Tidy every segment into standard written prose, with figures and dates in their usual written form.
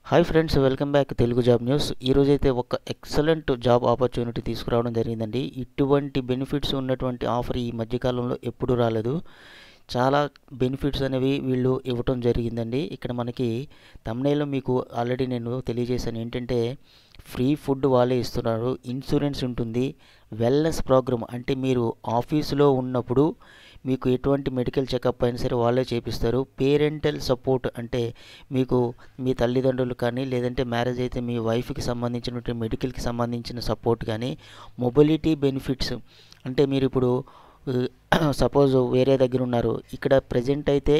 Hi friends, welcome back Telugu job news. ఈరోజైతే ఒక excellent job opportunity తీసుకురావడం జరిగిందండి. ఇటువంటి బెనిఫిట్స్ ఉన్నటువంటి ఆఫర్ ఈ మధ్యకాలంలో ఎప్పుడూ రాలేదు. చాలా బెనిఫిట్స్ అనేవి వీళ్ళు ఇవ్వటం జరిగిందండి. ఇక్కడ మనకి thumbnail మీకు ఆల్రెడీ నేను తెలియజేశాను. ఏంటంటే ఫ్రీ ఫుడ్ వాళ్ళే ఇస్తున్నారు, ఇన్సూరెన్స్ ఉంటుంది, వెల్నెస్ ప్రోగ్రామ్ అంటే మీరు ఆఫీసులో ఉన్నప్పుడు మీకు ఎటువంటి మెడికల్ చెకప్ అయినా సరే వాళ్ళే చేపిస్తారు. పేరెంటల్ సపోర్ట్ అంటే మీకు మీ తల్లిదండ్రులు కానీ, లేదంటే మ్యారేజ్ అయితే మీ వైఫ్కి సంబంధించినటువంటి మెడికల్కి సంబంధించిన సపోర్ట్ కానీ, మొబిలిటీ బెనిఫిట్స్ అంటే మీరు ఇప్పుడు సపోజ్ వేరే దగ్గర ఉన్నారు, ఇక్కడ ప్రజెంట్ అయితే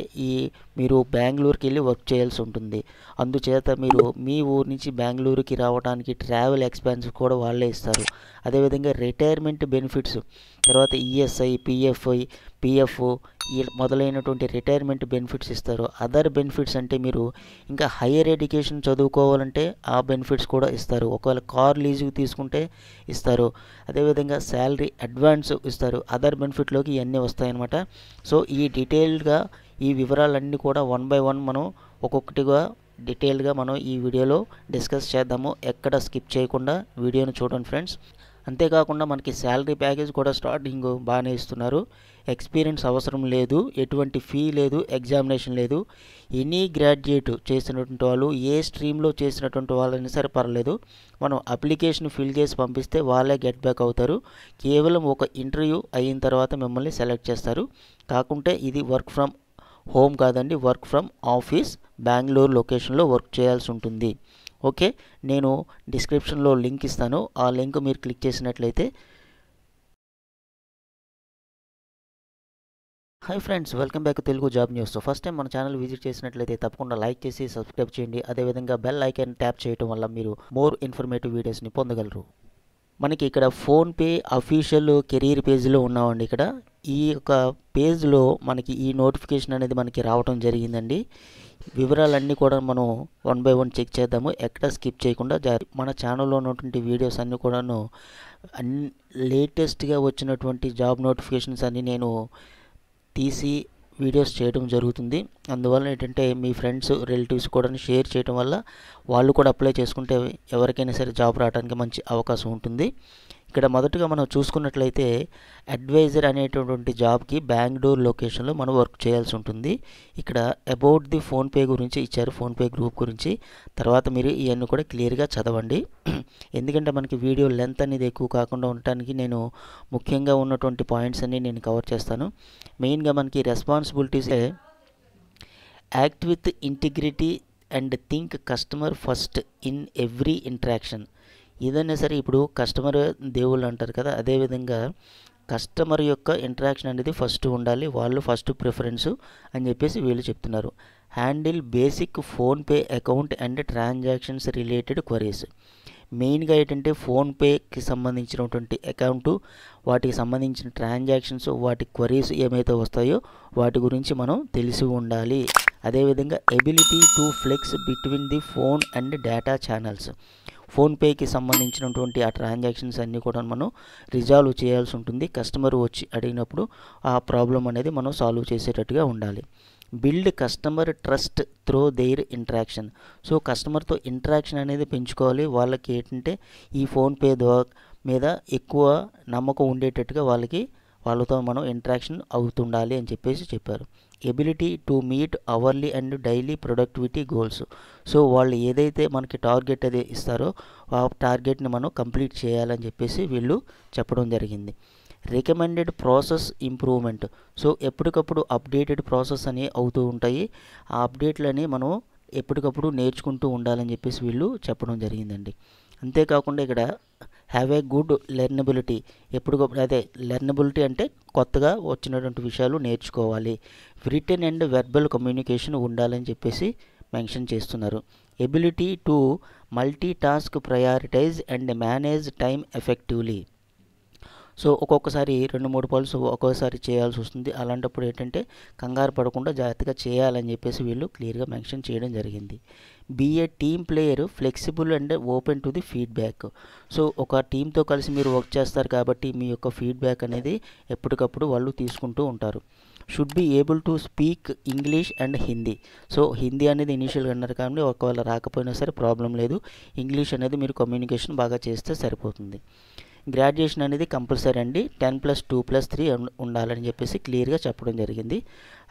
మీరు బెంగళూరుకి వెళ్ళి వర్క్ చేయాల్సి ఉంటుంది. అందుచేత మీరు మీ ఊరు నుంచి బెంగళూరుకి రావడానికి ట్రావెల్ ఎక్స్పెన్స్ కూడా వాళ్ళే ఇస్తారు. అదేవిధంగా రిటైర్మెంట్ బెనిఫిట్స్, తర్వాత ఈఎస్ఐ, పిఎఫ్ ఈ మొదలైనటువంటి రిటైర్మెంట్ బెనిఫిట్స్ ఇస్తారు. అదర్ బెనిఫిట్స్ అంటే మీరు ఇంకా హైయర్ ఎడ్యుకేషన్ చదువుకోవాలంటే ఆ బెనిఫిట్స్ కూడా ఇస్తారు. ఒకవేళ కార్ లీజుకి తీసుకుంటే ఇస్తారు. అదేవిధంగా శాలరీ అడ్వాన్స్ ఇస్తారు. అదర్ బెనిఫిట్లోకి ఇవన్నీ వస్తాయన్నమాట. సో ఈ డీటెయిల్డ్గా ఈ వివరాలన్నీ కూడా వన్ బై వన్ మనం ఒక్కొక్కటిగా డీటెయిల్డ్గా మనం ఈ వీడియోలో డిస్కస్ చేద్దాము. ఎక్కడ స్కిప్ చేయకుండా వీడియోను చూడండి ఫ్రెండ్స్. అంతేకాకుండా మనకి శాలరీ ప్యాకేజ్ కూడా స్టార్టింగ్ బాగానే ఇస్తున్నారు. ఎక్స్పీరియన్స్ అవసరం లేదు, ఎటువంటి ఫీ లేదు, ఎగ్జామినేషన్ లేదు. ఎనీ గ్రాడ్యుయేట్ చేసినటువంటి వాళ్ళు, ఏ స్ట్రీమ్లో చేసినటువంటి వాళ్ళని సరే పర్లేదు, మనం అప్లికేషన్ ఫిల్ చేసి పంపిస్తే వాళ్ళే గెట్ బ్యాక్ అవుతారు. కేవలం ఒక ఇంటర్వ్యూ అయిన తర్వాత మిమ్మల్ని సెలెక్ట్ చేస్తారు. కాకుంటే ఇది వర్క్ ఫ్రమ్ హోమ్ కాదండి, వర్క్ ఫ్రమ్ ఆఫీస్, బెంగళూరు లొకేషన్లో వర్క్ చేయాల్సి ఉంటుంది. ఓకే, నేను డిస్క్రిప్షన్లో లింక్ ఇస్తాను. ఆ లింక్ మీరు క్లిక్ చేసినట్లయితే. Hi friends, welcome back Telugu job news. First time మన ఛానల్ విజిట్ చేసినట్లయితే తప్పకుండా లైక్ చేసి సబ్స్క్రైబ్ చేయండి. అదేవిధంగా బెల్ ఐకాన్ ట్యాప్ చేయడం వల్ల మీరు మోర్ ఇన్ఫర్మేటివ్ వీడియోస్ని పొందగలరు. మనకి ఇక్కడ ఫోన్పే అఫీషియల్ కెరీర్ పేజ్లో ఉన్నామండి. ఇక్కడ ఈ యొక్క పేజ్లో మనకి ఈ నోటిఫికేషన్ అనేది మనకి రావడం జరిగిందండి. వివరాలన్నీ కూడా మనం వన్ బై వన్ చెక్ చేద్దాము, ఎక్కడ స్కిప్ చేయకుండా. మన ఛానల్లో ఉన్నటువంటి వీడియోస్ అన్నీ కూడాను లేటెస్ట్గా వచ్చినటువంటి జాబ్ నోటిఫికేషన్స్ అన్నీ నేను తీసి వీడియోస్ చేయడం జరుగుతుంది. అందువల్ల ఏంటంటే మీ ఫ్రెండ్స్, రిలేటివ్స్ కూడా షేర్ చేయడం వల్ల వాళ్ళు కూడా అప్లై చేసుకుంటే ఎవరికైనా సరే జాబ్ రావడానికి మంచి అవకాశం ఉంటుంది. ఇక్కడ మొదటగా మనం చూసుకున్నట్లయితే అడ్వైజర్ అనేటటువంటి జాబ్కి బెంగళూరు లొకేషన్లో మనం వర్క్ చేయాల్సి ఉంటుంది. ఇక్కడ అబౌట్ ది ఫోన్పే గురించి ఇచ్చారు, ఫోన్పే గ్రూప్ గురించి. తర్వాత మీరు ఇవన్నీ కూడా క్లియర్గా చదవండి. ఎందుకంటే మనకి వీడియో లెంత్ అనేది ఎక్కువ కాకుండా ఉండటానికి నేను ముఖ్యంగా ఉన్నటువంటి పాయింట్స్ అన్నీ నేను కవర్ చేస్తాను. మెయిన్గా మనకి responsibilities act with integrity and think customer first in every interaction. ఏదైనా సరే ఇప్పుడు కస్టమర్ దేవుళ్ళు అంటారు కదా, అదేవిధంగా కస్టమర్ యొక్క ఇంటరాక్షన్ అనేది ఫస్ట్ ఉండాలి, వాళ్ళు ఫస్ట్ ప్రిఫరెన్స్ అని చెప్పేసి వీళ్ళు చెప్తున్నారు. Handle basic PhonePe account and transactions related queries. మెయిన్గా ఏంటంటే ఫోన్పేకి సంబంధించినటువంటి అకౌంటు, వాటికి సంబంధించిన ట్రాన్సాక్షన్స్, వాటి క్వరీస్ ఏమైతే వస్తాయో వాటి గురించి మనం తెలిసి ఉండాలి. అదేవిధంగా ability to flex between the phone and data channels. ఫోన్పేకి సంబంధించినటువంటి ఆ ట్రాన్సాక్షన్స్ అన్నీ కూడా మనం రిజాల్వ్ చేయాల్సి ఉంటుంది. కస్టమర్ వచ్చి అడిగినప్పుడు ఆ ప్రాబ్లం అనేది మనం సాల్వ్ చేసేటట్టుగా ఉండాలి. Build customer trust through there interaction. So కస్టమర్తో ఇంటరాక్షన్ అనేది పెంచుకోవాలి. వాళ్ళకి ఏంటంటే ఈ ఫోన్పే మీద ఎక్కువ నమ్మకం ఉండేటట్టుగా వాళ్ళతో మనం ఇంటరాక్షన్ అవుతుండాలి అని చెప్పేసి చెప్పారు. Ability to meet hourly and daily productivity goals. So వాళ్ళు ఏదైతే మనకి టార్గెట్ అది ఇస్తారో ఆ టార్గెట్ని మనం కంప్లీట్ చేయాలని చెప్పేసి వీళ్ళు చెప్పడం జరిగింది. Recommended process improvement. సో ఎప్పటికప్పుడు అప్డేటెడ్ ప్రాసెస్ అని అవుతూ ఉంటాయి. ఆ అప్డేట్లని మనం ఎప్పటికప్పుడు నేర్చుకుంటూ ఉండాలని చెప్పేసి వీళ్ళు చెప్పడం జరిగిందండి. అంతేకాకుండా ఇక్కడ హ్యావ్ ఏ గుడ్ లెర్నబిలిటీ. ఎప్పటికప్పుడు అదే లెర్నబిలిటీ అంటే కొత్తగా వచ్చినటువంటి విషయాలు నేర్చుకోవాలి. రిటన్ అండ్ వెర్బల్ కమ్యూనికేషన్ ఉండాలని చెప్పేసి మెన్షన్ చేస్తున్నారు. Ability to multitask, prioritize and manage time effectively. So ఒక్కొక్కసారి 2-3 పనులు ఒక్కోసారి చేయాల్సి వస్తుంది. అలాంటప్పుడు ఏంటంటే కంగారు పడకుండా జాగ్రత్తగా చేయాలని చెప్పేసి వీళ్ళు క్లియర్గా మెన్షన్ చేయడం జరిగింది. Be a team player, flexible and open to the feedback. So ఒక టీంతో కలిసి మీరు వర్క్ చేస్తారు కాబట్టి మీ యొక్క ఫీడ్బ్యాక్ అనేది ఎప్పటికప్పుడు వాళ్ళు తీసుకుంటూ ఉంటారు. Should be able to speak English and Hindi. So Hindi అనేది ఇనీషియల్గా అన్నారు కాబట్టి ఒకవేళ రాకపోయినా సరే ప్రాబ్లం లేదు, ఇంగ్లీష్ అనేది మీరు కమ్యూనికేషన్ బాగా చేస్తే సరిపోతుంది. గ్రాడ్యుయేషన్ అనేది కంపల్సరీ అండి, 10+2+3 ఉండాలని చెప్పేసి క్లియర్గా చెప్పడం జరిగింది.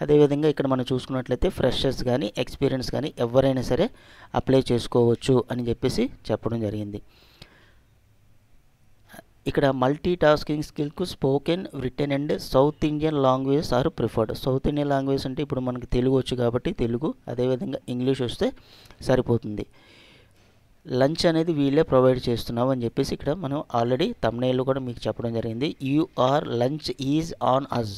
అదేవిధంగా ఇక్కడ మనం చూసుకున్నట్లయితే ఫ్రెషర్స్ కానీ ఎక్స్పీరియన్స్ కానీ ఎవరైనా సరే అప్లై చేసుకోవచ్చు అని చెప్పేసి చెప్పడం జరిగింది. ఇక్కడ మల్టీ టాస్కింగ్ స్కిల్కు spoken, written and South Indian languages are preferred. South Indian language అంటే ఇప్పుడు మనకి తెలుగు వచ్చు కాబట్టి తెలుగు, అదేవిధంగా ఇంగ్లీష్ వస్తే సరిపోతుంది. లంచ్ అనేది వీళ్ళే ప్రొవైడ్ చేస్తున్నాం అని చెప్పేసి ఇక్కడ మనం ఆల్రెడీ థంబ్నెయిల్లో కూడా మీకు చెప్పడం జరిగింది. Lunch is on us.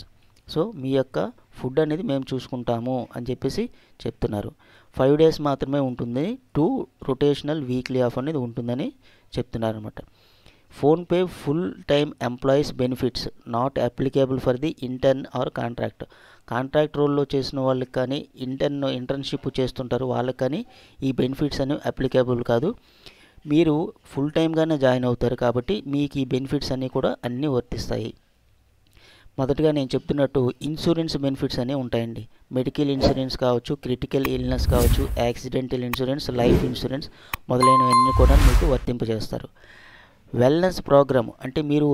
So మీ యొక్క ఫుడ్ అనేది మేము చూసుకుంటాము అని చెప్పేసి చెప్తున్నారు. 5 days మాత్రమే ఉంటుంది, 2 రొటేషనల్ వీక్లీ ఆఫ్ అనేది ఉంటుందని చెప్తున్నారు అనమాట. PhonePe full time employees benefits not applicable for the intern or contract రోల్లో చేసిన వాళ్ళకి కానీ ఇంటర్న్షిప్ చేస్తుంటారు వాళ్ళకి కానీ ఈ బెనిఫిట్స్ అనేవి అప్లికేబుల్ కాదు. మీరు ఫుల్ టైమ్గానే జాయిన్ అవుతారు కాబట్టి మీకు ఈ బెనిఫిట్స్ అన్నీ కూడా అన్నీ వర్తిస్తాయి. మొదటగా నేను చెప్తున్నట్టు ఇన్సూరెన్స్ బెనిఫిట్స్ అనేవి ఉంటాయండి. మెడికల్ ఇన్సూరెన్స్ కావచ్చు, క్రిటికల్ ఇల్నెస్ కావచ్చు, యాక్సిడెంటల్ ఇన్సూరెన్స్, లైఫ్ ఇన్సూరెన్స్ మొదలైనవన్నీ కూడా మీకు వర్తింపజేస్తారు. వెల్నెస్ ప్రోగ్రామ్ అంటే మీరు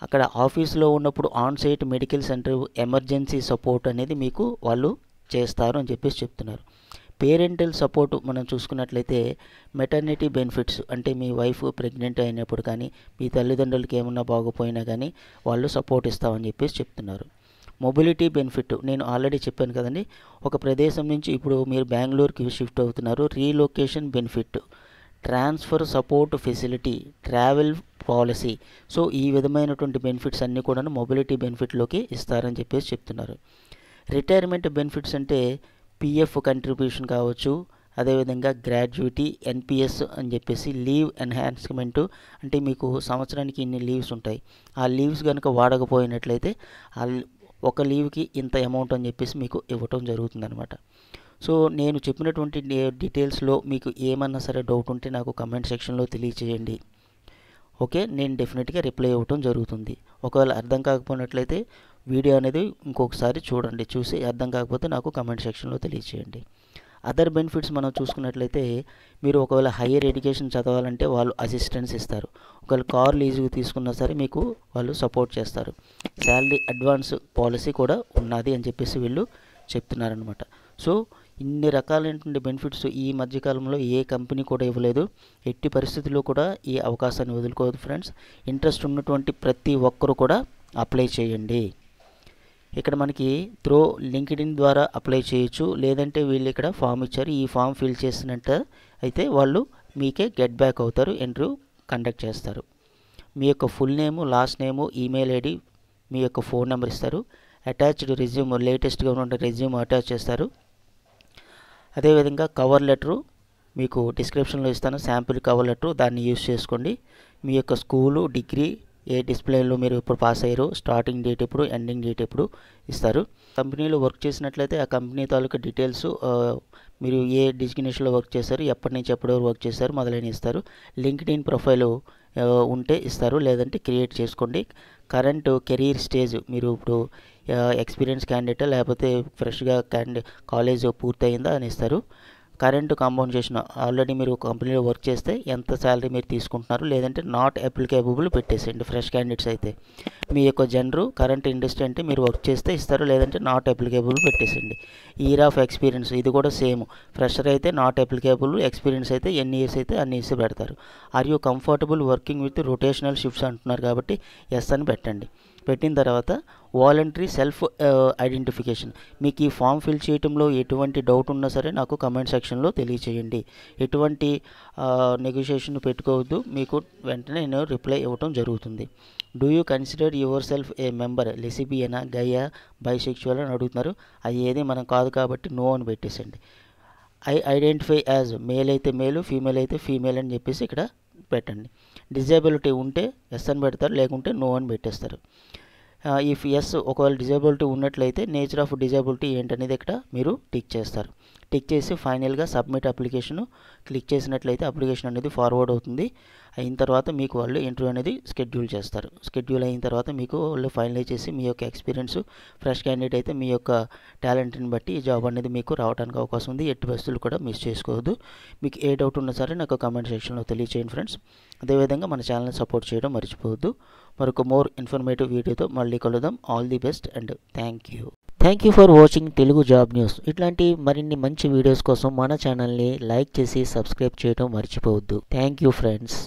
అక్కడ ఆఫీస్లో ఉన్నప్పుడు on-site medical centre emergency support అనేది మీకు వాళ్ళు చేస్తారు అని చెప్పేసి చెప్తున్నారు. పేరెంటల్ సపోర్ట్ మనం చూసుకున్నట్లయితే మెటర్నిటీ బెనిఫిట్స్ అంటే మీ వైఫ్ ప్రెగ్నెంట్ అయినప్పుడు కానీ మీ తల్లిదండ్రులకి ఏమన్నా బాగోపోయినా కానీ వాళ్ళు సపోర్ట్ ఇస్తామని చెప్పేసి చెప్తున్నారు. మొబిలిటీ బెనిఫిట్ నేను ఆల్రెడీ చెప్పాను కదండి, ఒక ప్రదేశం నుంచి ఇప్పుడు మీరు బెంగళూరుకి షిఫ్ట్ అవుతున్నారు, relocation benefit, transfer support facility, travel policy. So ఈ విధమైనటువంటి బెనిఫిట్స్ అన్నీ కూడా మొబిలిటీ బెనిఫిట్లోకి ఇస్తారని చెప్పేసి చెప్తున్నారు. రిటైర్మెంట్ బెనిఫిట్స్ అంటే పిఎఫ్ కంట్రిబ్యూషన్ కావచ్చు, అదేవిధంగా గ్రాడ్యుటీ, ఎన్పిఎస్ అని చెప్పేసి లీవ్ ఎన్హాన్స్మెంటు అంటే మీకు సంవత్సరానికి ఇన్ని లీవ్స్ ఉంటాయి, ఆ లీవ్స్ కనుక వాడకపోయినట్లయితే ఒక లీవ్కి ఇంత అమౌంట్ అని చెప్పేసి మీకు ఇవ్వటం జరుగుతుందన్నమాట. సో నేను చెప్పినటువంటి డీటెయిల్స్లో మీకు ఏమన్నా సరే డౌట్ ఉంటే నాకు కమెంట్ సెక్షన్లో తెలియచేయండి. ఓకే, నేను డెఫినెట్గా రిప్లై ఇవ్వటం జరుగుతుంది. ఒకవేళ అర్థం కాకపోయినట్లయితే వీడియో అనేది ఇంకొకసారి చూడండి, చూసి అర్థం కాకపోతే నాకు కమెంట్ సెక్షన్లో తెలియచేయండి. అదర్ బెనిఫిట్స్ మనం చూసుకున్నట్లయితే మీరు ఒకవేళ హయ్యర్ ఎడ్యుకేషన్ చదవాలంటే వాళ్ళు అసిస్టెన్స్ ఇస్తారు, ఒకవేళ కార్ లీజుకు తీసుకున్నా సరే మీకు వాళ్ళు సపోర్ట్ చేస్తారు. శాలరీ అడ్వాన్స్ పాలసీ కూడా ఉన్నది అని చెప్పేసి వీళ్ళు చెప్తున్నారనమాట. సో ఇన్ని రకాలైనటువంటి బెనిఫిట్స్ ఈ మధ్యకాలంలో ఏ కంపెనీ కూడా ఇవ్వలేదు. ఎట్టి పరిస్థితుల్లో కూడా ఈ అవకాశాన్ని వదులుకోవద్దు ఫ్రెండ్స్. ఇంట్రెస్ట్ ఉన్నటువంటి ప్రతి ఒక్కరు కూడా అప్లై చేయండి. ఇక్కడ మనకి త్రో లింక్డ్ఇన్ ద్వారా అప్లై చేయొచ్చు, లేదంటే వీళ్ళు ఇక్కడ ఫామ్ ఇచ్చారు, ఈ ఫామ్ ఫిల్ చేసినట్టు అయితే వాళ్ళు మీకే గెట్ బ్యాక్ అవుతారు, ఇంటర్వ్యూ కండక్ట్ చేస్తారు. మీ యొక్క full name, last name, email ID, మీ యొక్క ఫోన్ నెంబర్ ఇస్తారు. అటాచ్డ్ రెజ్యూమ్, లేటెస్ట్గా ఉన్న రెజ్యూమ్ అటాచ్ చేస్తారు. అదేవిధంగా కవర్ లెటరు మీకు డిస్క్రిప్షన్లో ఇస్తాను, శాంపిల్ కవర్ లెటరు, దాన్ని యూజ్ చేసుకోండి. మీ యొక్క స్కూలు, డిగ్రీ, ఏ డిసిప్లిన్లో మీరు ఎప్పుడు పాస్ అయ్యారో, స్టార్టింగ్ డేట్ ఎప్పుడు, ఎండింగ్ డేట్ ఎప్పుడు ఇస్తారు. కంపెనీలో వర్క్ చేసినట్లయితే ఆ కంపెనీ తాలూకా డీటెయిల్స్, మీరు ఏ డిజిగ్నేషన్లో వర్క్ చేశారు, ఎప్పటి నుంచి ఎప్పటి వరకు వర్క్ చేశారు మొదలైన ఇస్తారు. లింక్డ్ఇన్ ప్రొఫైల్ ఉంటే ఇస్తారు, లేదంటే క్రియేట్ చేసుకోండి. కరెంట్ కెరీర్ స్టేజ్, మీరు ఇప్పుడు ఎక్స్పీరియన్స్ క్యాండిడేట్ లేకపోతే ఫ్రెష్గా కాలేజ్ పూర్తయిందా అని ఇస్తారు. కరెంట్ కాంపౌండేషన్, ఆల్రెడీ మీరు కంపెనీలో వర్క్ చేస్తే ఎంత శాలరీ మీరు తీసుకుంటున్నారు, లేదంటే నాట్ అప్లికేబుల్ పెట్టేసేయండి ఫ్రెష్ క్యాండిడేట్స్ అయితే. మీ యొక్క జనరు, కరెంట్ ఇండస్ట్రీ అంటే మీరు వర్క్ చేస్తే ఇస్తారు, లేదంటే నాట్ అప్లికేబుల్ పెట్టేసేయండి. ఇయర్ ఆఫ్ ఎక్స్పీరియన్స్ ఇది కూడా సేమ్, ఫ్రెషర్ అయితే నాట్ అప్లికేబుల్, ఎక్స్పీరియన్స్ అయితే ఎన్ని ఇయర్స్ అయితే అన్ని ఇయర్స్ పెడతారు. Are you comfortable working with rotational shifts అంటున్నారు కాబట్టి ఎస్ అని పెట్టండి. పెట్టిన తర్వాత వాలంటరీ సెల్ఫ్ ఐడెంటిఫికేషన్, మీకు ఈ ఫామ్ ఫిల్ చేయడంలో ఎటువంటి డౌట్ ఉన్నా సరే నాకు కమెంట్ సెక్షన్లో తెలియచేయండి. ఎటువంటి నెగోషియేషన్ పెట్టుకోవద్దు, మీకు వెంటనే నేను రిప్లై ఇవ్వటం జరుగుతుంది. Do you consider yourself a member, లెసిబియనా, గయ్యా, బైసెక్షువల్ అని అడుగుతున్నారు. అది ఏది మనం కాదు కాబట్టి నో అని పెట్టేసండి. ఐ ఐడెంటిఫై యాజ్, మేల్ అయితే మేలు, ఫీమేల్ అయితే ఫీమేల్ అని చెప్పేసి ఇక్కడ పెట్టండి. డిజేబిలిటీ ఉంటే ఎస్ అని పెడతారు, లేకుంటే నో అని పెట్టేస్తారు. ఇఫ్ ఎస్, ఒకవేళ డిజేబిలిటీ ఉన్నట్లయితే నేచర్ ఆఫ్ డిజేబిలిటీ ఏంటనేది ఇక్కడ మీరు టిక్ చేస్తారు. టిక్ చేసి ఫైనల్గా సబ్మిట్ అప్లికేషన్ క్లిక్ చేసినట్లయితే అప్లికేషన్ అనేది ఫార్వర్డ్ అవుతుంది. అయిన తర్వాత మీకు వాళ్ళు ఇంటర్వ్యూ అనేది షెడ్యూల్ చేస్తారు. షెడ్యూల్ అయిన తర్వాత మీకు వాళ్ళు ఫైనలైజ్ చేసి మీ యొక్క ఎక్స్పీరియన్స్, ఫ్రెష్ క్యాండిడేట్ అయితే మీ యొక్క టాలెంట్ని బట్టి ఈ జాబ్ అనేది మీకు రావడానికి అవకాశం ఉంది. ఎట్టి పరిస్థితులు కూడా మిస్ చేసుకోవద్దు. మీకు ఏ డౌట్ ఉన్నా సరే నాకు కామెంట్ సెక్షన్లో తెలియచేయండి ఫ్రెండ్స్. అదేవిధంగా మన ఛానల్ని సపోర్ట్ చేయడం మర్చిపోవద్దు. మరొక మోర్ ఇన్ఫర్మేటివ్ వీడియోతో మళ్ళీ కలుద్దాం. All the best and thank you. Thank you for watching Telugu job news. ఇట్లాంటి మరిన్ని మంచి వీడియోస్ కోసం మన ఛానల్ని లైక్ చేసి సబ్స్క్రైబ్ చేయడం మర్చిపోవద్దు. Thank you friends.